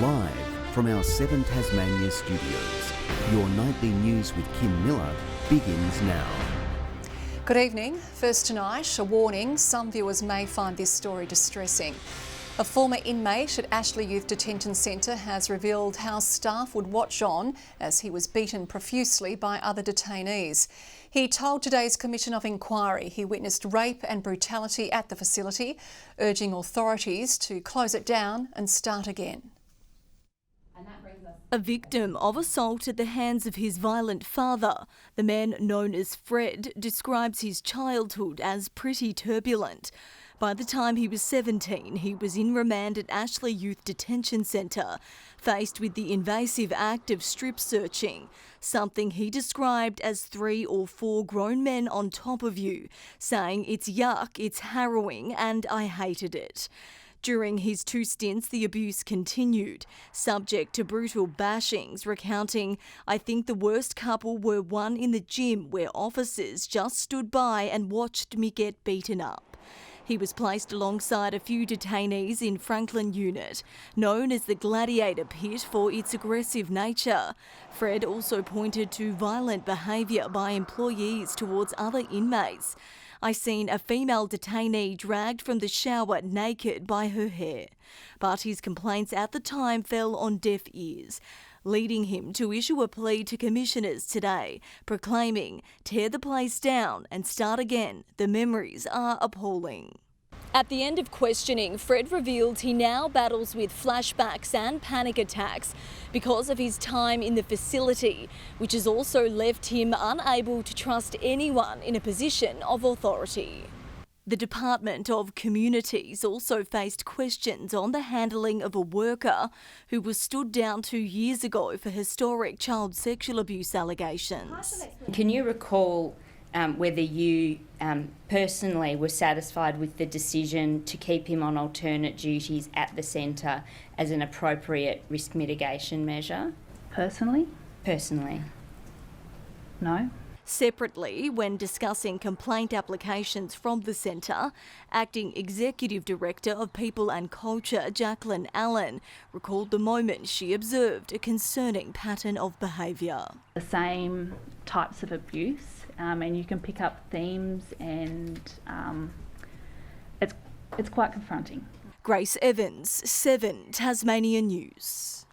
Live from our 7 Tasmania studios, your nightly news with Kim Miller begins now. Good evening. First tonight, a warning. Some viewers may find this story distressing. A former inmate at Ashley Youth Detention Centre has revealed how staff would watch on as he was beaten profusely by other detainees. He told today's Commission of Inquiry he witnessed rape and brutality at the facility, urging authorities to close it down and start again. A victim of assault at the hands of his violent father, the man known as Fred describes his childhood as pretty turbulent. By the time he was 17, he was in remand at Ashley Youth Detention Centre, faced with the invasive act of strip searching, something he described as 3 or 4 grown men on top of you, saying it's yuck, it's harrowing, and I hated it. During his 2 stints, the abuse continued, subject to brutal bashings, recounting, "I think the worst couple were one in the gym where officers just stood by and watched me get beaten up." He was placed alongside a few detainees in Franklin Unit, known as the Gladiator Pit for its aggressive nature. Fred also pointed to violent behaviour by employees towards other inmates. "I seen a female detainee dragged from the shower naked by her hair." But his complaints at the time fell on deaf ears, leading him to issue a plea to commissioners today, proclaiming, "Tear the place down and start again. The memories are appalling." At the end of questioning, Fred revealed he now battles with flashbacks and panic attacks because of his time in the facility, which has also left him unable to trust anyone in a position of authority. The Department of Communities also faced questions on the handling of a worker who was stood down 2 years ago for historic child sexual abuse allegations. Can you recall whether you personally were satisfied with the decision to keep him on alternate duties at the centre as an appropriate risk mitigation measure? Personally? Personally. No. Separately, when discussing complaint applications from the centre, Acting Executive Director of People and Culture, Jacqueline Allen, recalled the moment she observed a concerning pattern of behaviour. The same types of abuse, and you can pick up themes, and it's quite confronting. Grace Evans, 7 Tasmanian News.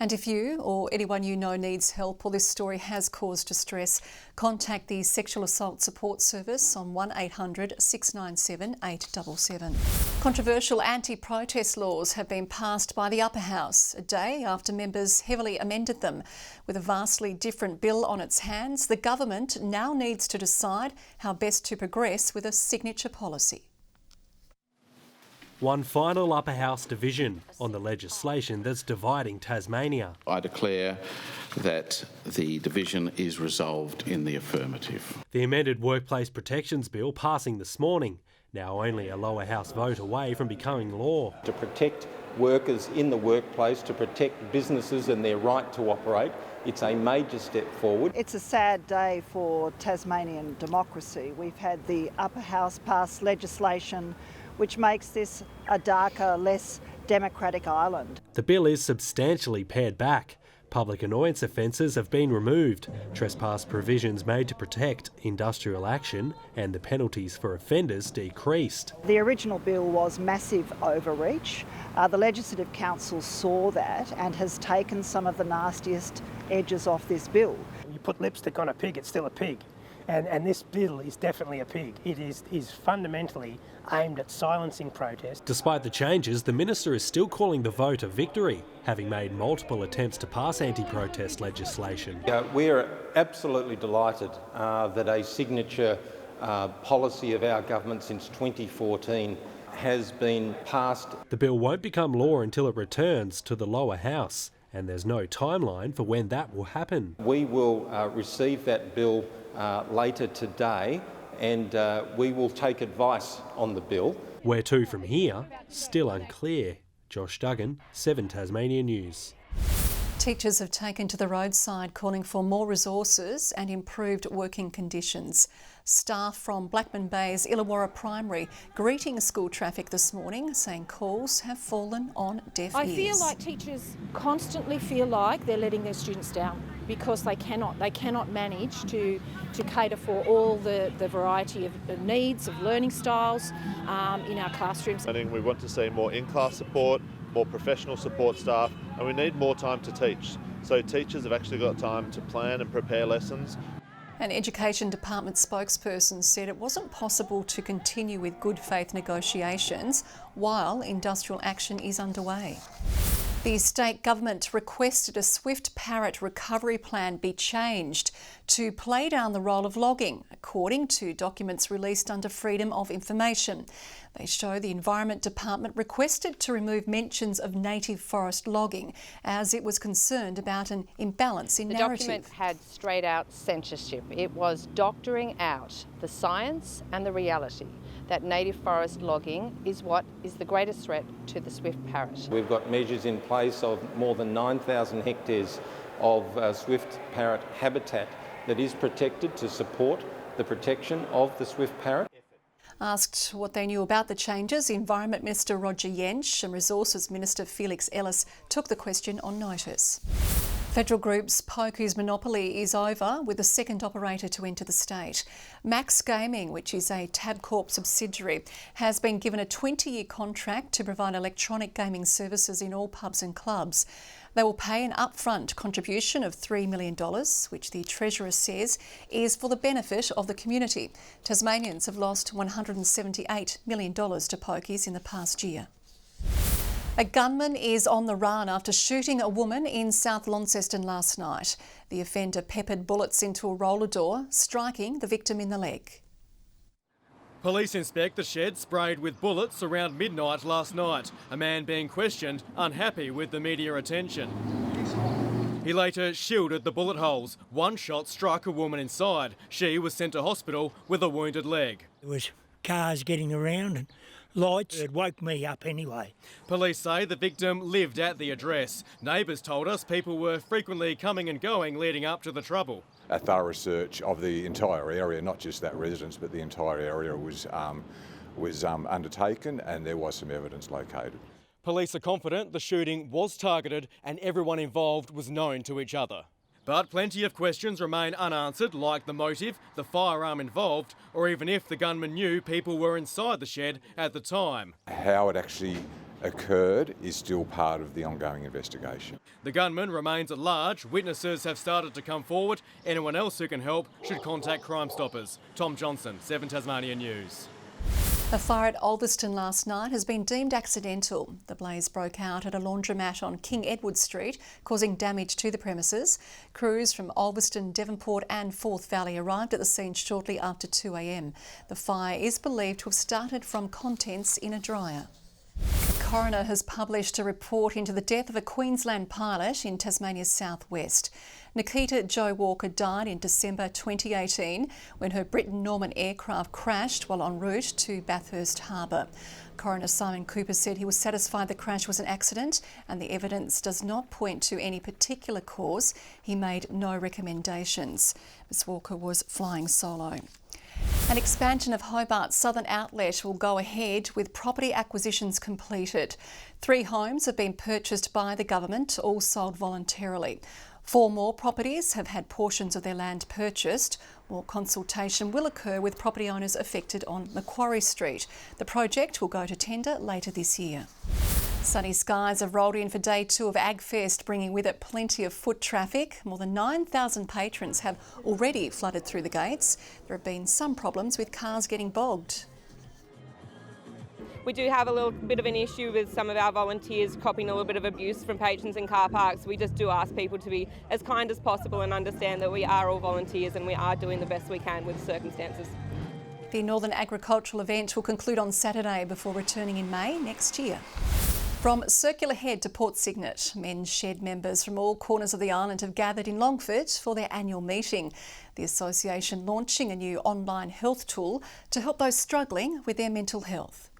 And if you or anyone you know needs help or this story has caused distress, contact the Sexual Assault Support Service on 1800 697 877. Controversial anti-protest laws have been passed by the Upper House a day after members heavily amended them. With a vastly different bill on its hands, the government now needs to decide how best to progress with a signature policy. One final Upper House division on the legislation that's dividing Tasmania. I declare that the division is resolved in the affirmative. The amended Workplace Protections Bill passing this morning, now only a lower house vote away from becoming law. To protect workers in the workplace, to protect businesses and their right to operate, it's a major step forward. It's a sad day for Tasmanian democracy. We've had the Upper House pass legislation which makes this a darker, less democratic island. The bill is substantially pared back. Public annoyance offences have been removed, trespass provisions made to protect industrial action, and the penalties for offenders decreased. The original bill was massive overreach. The Legislative Council saw that and has taken some of the nastiest edges off this bill. You put lipstick on a pig, it's still a pig. And this bill is definitely a pig. It is fundamentally aimed at silencing protest. Despite the changes, the Minister is still calling the vote a victory, having made multiple attempts to pass anti-protest legislation. We are absolutely delighted that a signature policy of our government since 2014 has been passed. The bill won't become law until it returns to the lower house, and there's no timeline for when that will happen. We will receive that bill later today, and we will take advice on the bill. Where to from here? Still unclear. Josh Duggan, 7 Tasmanian News. Teachers have taken to the roadside calling for more resources and improved working conditions. Staff from Blackman Bay's Illawarra Primary greeting school traffic this morning, saying calls have fallen on deaf ears. I feel like teachers constantly feel like they're letting their students down because they cannot manage to cater for all the variety of needs, of learning styles in our classrooms. I think we want to see more in-class support, more professional support staff, and we need more time to teach. So teachers have actually got time to plan and prepare lessons. An Education Department spokesperson said it wasn't possible to continue with good faith negotiations while industrial action is underway. The state government requested a swift parrot recovery plan be changed to play down the role of logging, according to documents released under Freedom of Information. They show the Environment Department requested to remove mentions of native forest logging as it was concerned about an imbalance in narrative. The document had straight out censorship. It was doctoring out the science and the reality that native forest logging is what is the greatest threat to the swift parrot. We've got measures in place of more than 9,000 hectares of swift parrot habitat that is protected to support the protection of the swift parrot. Asked what they knew about the changes, Environment Minister Roger Jensch and Resources Minister Felix Ellis took the question on notice. Federal Group's pokies monopoly is over, with a second operator to enter the state. Max Gaming, which is a Tabcorp subsidiary, has been given a 20-year contract to provide electronic gaming services in all pubs and clubs. They will pay an upfront contribution of $3 million, which the Treasurer says is for the benefit of the community. Tasmanians have lost $178 million to pokies in the past year. A gunman is on the run after shooting a woman in South Launceston last night. The offender peppered bullets into a roller door, striking the victim in the leg. Police inspect the shed sprayed with bullets around midnight last night. A man being questioned, unhappy with the media attention. He later shielded the bullet holes. One shot struck a woman inside. She was sent to hospital with a wounded leg. There was cars getting around and lights. It woke me up anyway. Police say the victim lived at the address. Neighbours told us people were frequently coming and going leading up to the trouble. A thorough search of the entire area, not just that residence, but the entire area was undertaken, and there was some evidence located. Police are confident the shooting was targeted and everyone involved was known to each other. But plenty of questions remain unanswered, like the motive, the firearm involved, or even if the gunman knew people were inside the shed at the time. How it actually occurred is still part of the ongoing investigation. The gunman remains at large. Witnesses have started to come forward. Anyone else who can help should contact Crime Stoppers. Tom Johnson, 7 Tasmania News. A fire at Ulverston last night has been deemed accidental. The blaze broke out at a laundromat on King Edward Street, causing damage to the premises. Crews from Ulverston, Devonport and Forth Valley arrived at the scene shortly after 2 a.m. The fire is believed to have started from contents in a dryer. The coroner has published a report into the death of a Queensland pilot in Tasmania's southwest. Nikita Jo Walker died in December 2018 when her Britten-Norman aircraft crashed while en route to Bathurst Harbour. Coroner Simon Cooper said he was satisfied the crash was an accident and the evidence does not point to any particular cause. He made no recommendations. Ms Walker was flying solo. An expansion of Hobart's southern outlet will go ahead with property acquisitions completed. 3 homes have been purchased by the government, all sold voluntarily. 4 more properties have had portions of their land purchased. More consultation will occur with property owners affected on Macquarie Street. The project will go to tender later this year. Sunny skies have rolled in for day 2 of AgFest, bringing with it plenty of foot traffic. More than 9,000 patrons have already flooded through the gates. There have been some problems with cars getting bogged. We do have a little bit of an issue with some of our volunteers copping a little bit of abuse from patrons in car parks. We just do ask people to be as kind as possible and understand that we are all volunteers and we are doing the best we can with circumstances. The Northern Agricultural event will conclude on Saturday before returning in May next year. From Circular Head to Port Signet, Men's Shed members from all corners of the island have gathered in Longford for their annual meeting. The association launching a new online health tool to help those struggling with their mental health.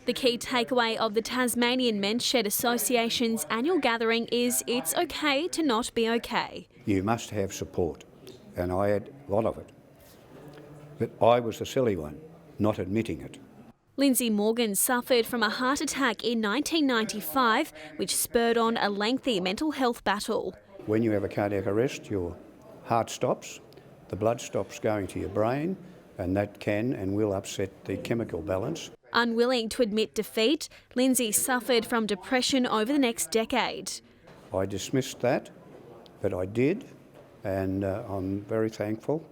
The key takeaway of the Tasmanian Men's Shed Association's annual gathering is it's okay to not be okay. You must have support, and I had a lot of it. But I was the silly one, not admitting it. Lindsay Morgan suffered from a heart attack in 1995, which spurred on a lengthy mental health battle. When you have a cardiac arrest, your heart stops, the blood stops going to your brain, and that can and will upset the chemical balance. Unwilling to admit defeat, Lindsay suffered from depression over the next decade. I dismissed that, but I did, and I'm very thankful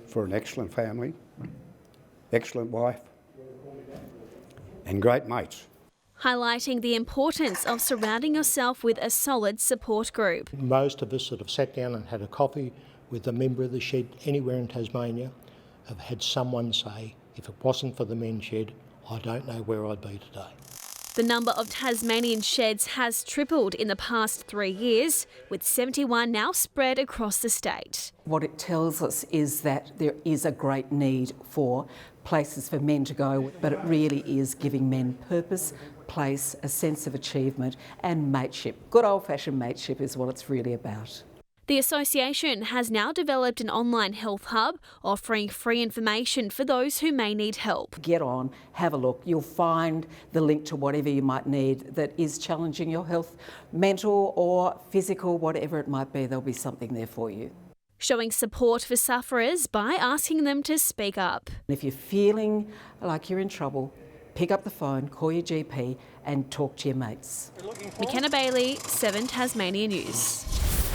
for an excellent family, excellent wife, and great mates. Highlighting the importance of surrounding yourself with a solid support group. Most of us that have sat down and had a coffee with a member of the shed anywhere in Tasmania have had someone say, if it wasn't for the men's shed, I don't know where I'd be today. The number of Tasmanian sheds has tripled in the past 3 years, with 71 now spread across the state. What it tells us is that there is a great need for places for men to go, but it really is giving men purpose, place, a sense of achievement and mateship. Good old-fashioned mateship is what it's really about. The association has now developed an online health hub offering free information for those who may need help. Get on, have a look. You'll find the link to whatever you might need that is challenging your health, mental or physical, whatever it might be, there'll be something there for you. Showing support for sufferers by asking them to speak up. If you're feeling like you're in trouble, pick up the phone, call your GP and talk to your mates. McKenna Bailey, 7 Tasmania News.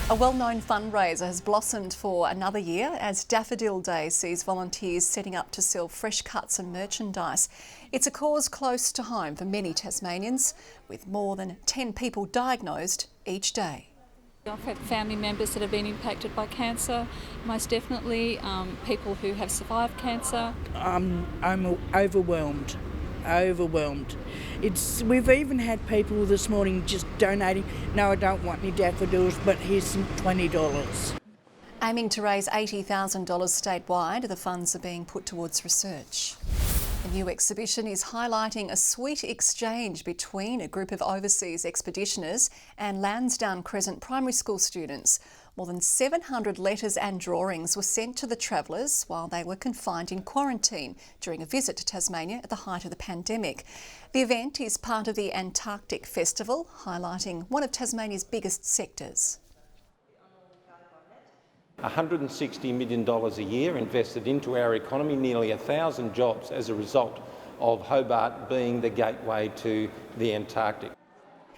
A well-known fundraiser has blossomed for another year as Daffodil Day sees volunteers setting up to sell fresh cuts and merchandise. It's a cause close to home for many Tasmanians, with more than 10 people diagnosed each day. I've had family members that have been impacted by cancer, most definitely people who have survived cancer. I'm overwhelmed. We've even had people this morning just donating, no, I don't want any daffodils, but here's some $20. Aiming to raise $80,000 statewide, the funds are being put towards research. A new exhibition is highlighting a sweet exchange between a group of overseas expeditioners and Lansdowne Crescent primary school students. More than 700 letters and drawings were sent to the travellers while they were confined in quarantine during a visit to Tasmania at the height of the pandemic. The event is part of the Antarctic Festival, highlighting one of Tasmania's biggest sectors. $160 million a year invested into our economy, nearly 1,000 jobs as a result of Hobart being the gateway to the Antarctic.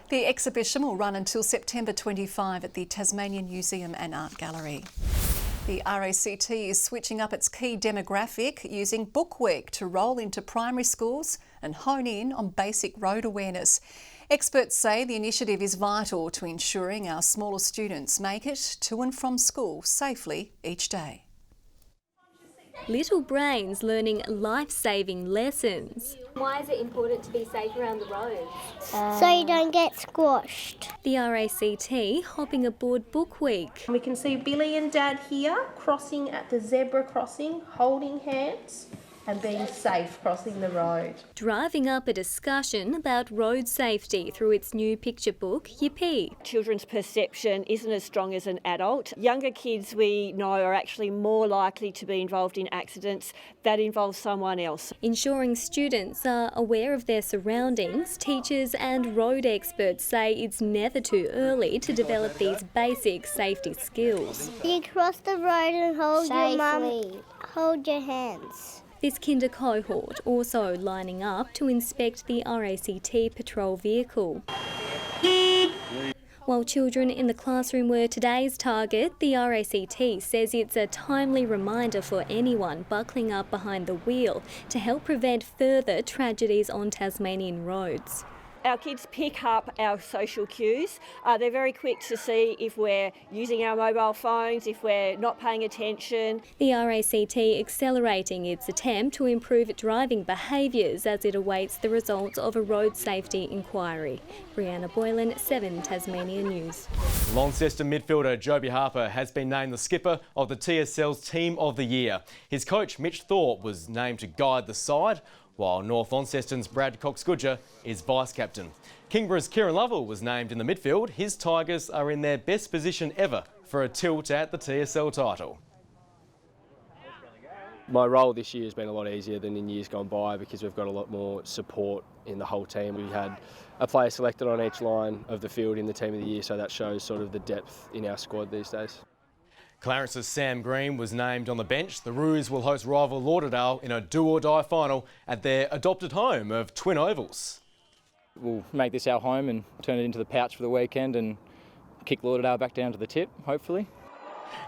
The exhibition will run until September 25 at the Tasmanian Museum and Art Gallery. The RACT is switching up its key demographic using Book Week to roll into primary schools and hone in on basic road awareness. Experts say the initiative is vital to ensuring our smaller students make it to and from school safely each day. Little brains learning life-saving lessons. Why is it important to be safe around the roads? So you don't get squashed. The RACT hopping aboard Book Week. We can see Billy and Dad here crossing at the zebra crossing, holding hands and being safe crossing the road. Driving up a discussion about road safety through its new picture book, Yippee. Children's perception isn't as strong as an adult. Younger kids we know are actually more likely to be involved in accidents that involve someone else. Ensuring students are aware of their surroundings, teachers and road experts say it's never too early to develop these basic safety skills. You cross the road and hold your mum, hold your hands. This kinder cohort also lining up to inspect the RACT patrol vehicle. While children in the classroom were today's target, the RACT says it's a timely reminder for anyone buckling up behind the wheel to help prevent further tragedies on Tasmanian roads. Our kids pick up our social cues. They're very quick to see if we're using our mobile phones, if we're not paying attention. The RACT accelerating its attempt to improve driving behaviours as it awaits the results of a road safety inquiry. Brianna Boylan, 7 Tasmania News. Launceston midfielder Joby Harper has been named the skipper of the TSL's Team of the Year. His coach Mitch Thorpe was named to guide the side, while North Launceston's Brad Cox-Goodger is vice-captain. Kingborough's Kieran Lovell was named in the midfield. His Tigers are in their best position ever for a tilt at the TSL title. My role this year has been a lot easier than in years gone by because we've got a lot more support in the whole team. We had a player selected on each line of the field in the team of the year, so that shows sort of the depth in our squad these days. Clarence's Sam Green was named on the bench. The Roos will host rival Lauderdale in a do-or-die final at their adopted home of Twin Ovals. We'll make this our home and turn it into the pouch for the weekend and kick Lauderdale back down to the tip, hopefully.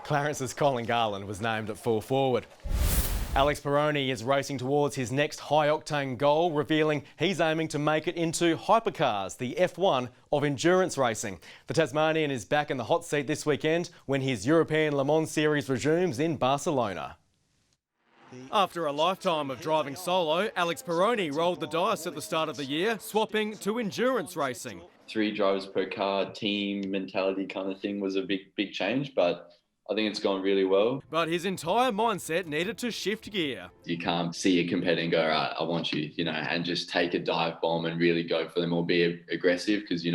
Clarence's Colin Garland was named at full forward. Alex Perroni is racing towards his next high-octane goal, revealing he's aiming to make it into hypercars, the F1 of endurance racing. The Tasmanian is back in the hot seat this weekend when his European Le Mans Series resumes in Barcelona. After a lifetime of driving solo, Alex Perroni rolled the dice at the start of the year, swapping to endurance racing. 3 drivers per car, team mentality kind of thing was a big change, but I think it's gone really well. But his entire mindset needed to shift gear. You can't see a competitor and go, all right, I want you, and just take a dive bomb and really go for them or be aggressive because,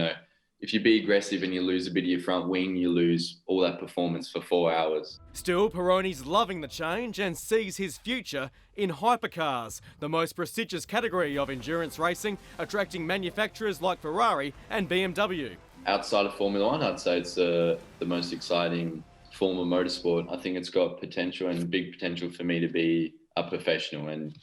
if you be aggressive and you lose a bit of your front wing, you lose all that performance for 4 hours. Still, Perroni's loving the change and sees his future in hypercars, the most prestigious category of endurance racing, attracting manufacturers like Ferrari and BMW. Outside of Formula One, I'd say it's the most exciting form of motorsport. I think it's got potential and big potential for me to be a professional and,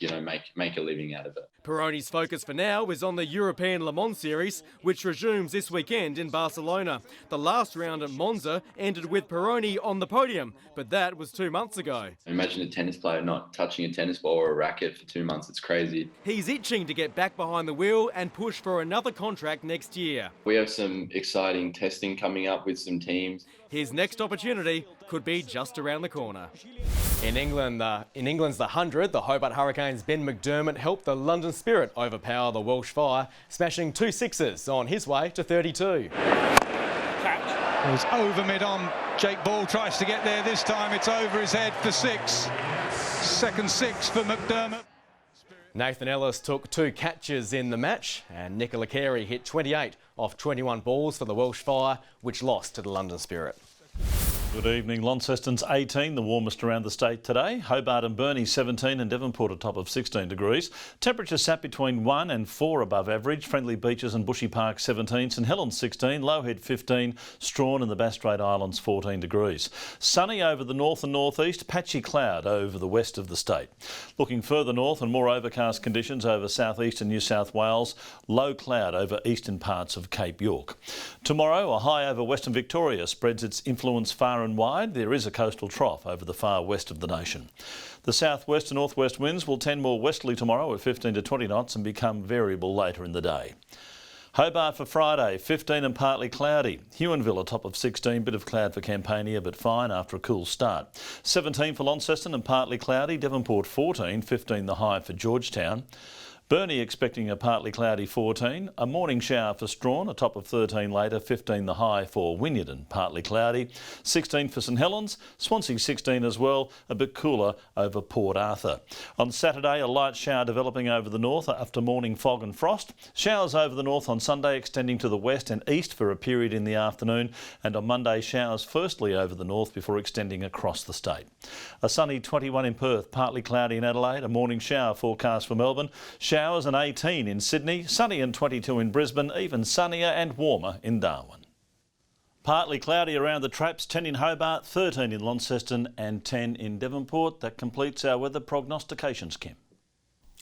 make a living out of it. Perroni's focus for now is on the European Le Mans Series, which resumes this weekend in Barcelona. The last round at Monza ended with Perroni on the podium, but that was 2 months ago. Imagine a tennis player not touching a tennis ball or a racket for 2 months. It's crazy. He's itching to get back behind the wheel and push for another contract next year. We have some exciting testing coming up with some teams. His next opportunity could be just around the corner. In England's The 100, the Hobart Hurricanes' Ben McDermott helped the London Spirit overpower the Welsh Fire, smashing 2 sixes on his way to 32. It was over mid-on. Jake Ball tries to get there. This time it's over his head for 6. Second 6 for McDermott. Nathan Ellis took 2 catches in the match, and Nicola Carey hit 28 off 21 balls for the Welsh Fire, which lost to the London Spirit. Good evening. Launceston's 18, the warmest around the state today. Hobart and Burnie 17 and Devonport a top of 16 degrees. Temperatures sat between 1 and 4 above average. Friendly Beaches and Bushy Park 17, St Helens 16, Lowhead 15, Strawn and the Bass Strait Islands 14 degrees. Sunny over the north and northeast, patchy cloud over the west of the state. Looking further north and more overcast conditions over southeast and New South Wales, low cloud over eastern parts of Cape York. Tomorrow, a high over Western Victoria spreads its influence far and wide. There is a coastal trough over the far west of the nation. The southwest and northwest winds will tend more westerly tomorrow at 15 to 20 knots and become variable later in the day. Hobart for Friday, 15 and partly cloudy. Huonville a top of 16, bit of cloud for Campania but fine after a cool start. 17 for Launceston and partly cloudy. Devonport 14, 15 the high for Georgetown. Burnie expecting a partly cloudy 14, a morning shower for Strawn, a top of 13 later, 15 the high for Wynyard and partly cloudy, 16 for St Helens, Swansea 16 as well, a bit cooler over Port Arthur. On Saturday, a light shower developing over the north after morning fog and frost. Showers over the north on Sunday extending to the west and east for a period in the afternoon, and on Monday showers firstly over the north before extending across the state. A sunny 21 in Perth, partly cloudy in Adelaide, a morning shower forecast for Melbourne. Showers and 18 in Sydney, sunny and 22 in Brisbane, even sunnier and warmer in Darwin. Partly cloudy around the traps, 10 in Hobart, 13 in Launceston and 10 in Devonport. That completes our weather prognostications, Kim.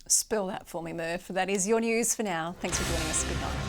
Spell that for me, Murph. That is your news for now. Thanks for joining us. Good night.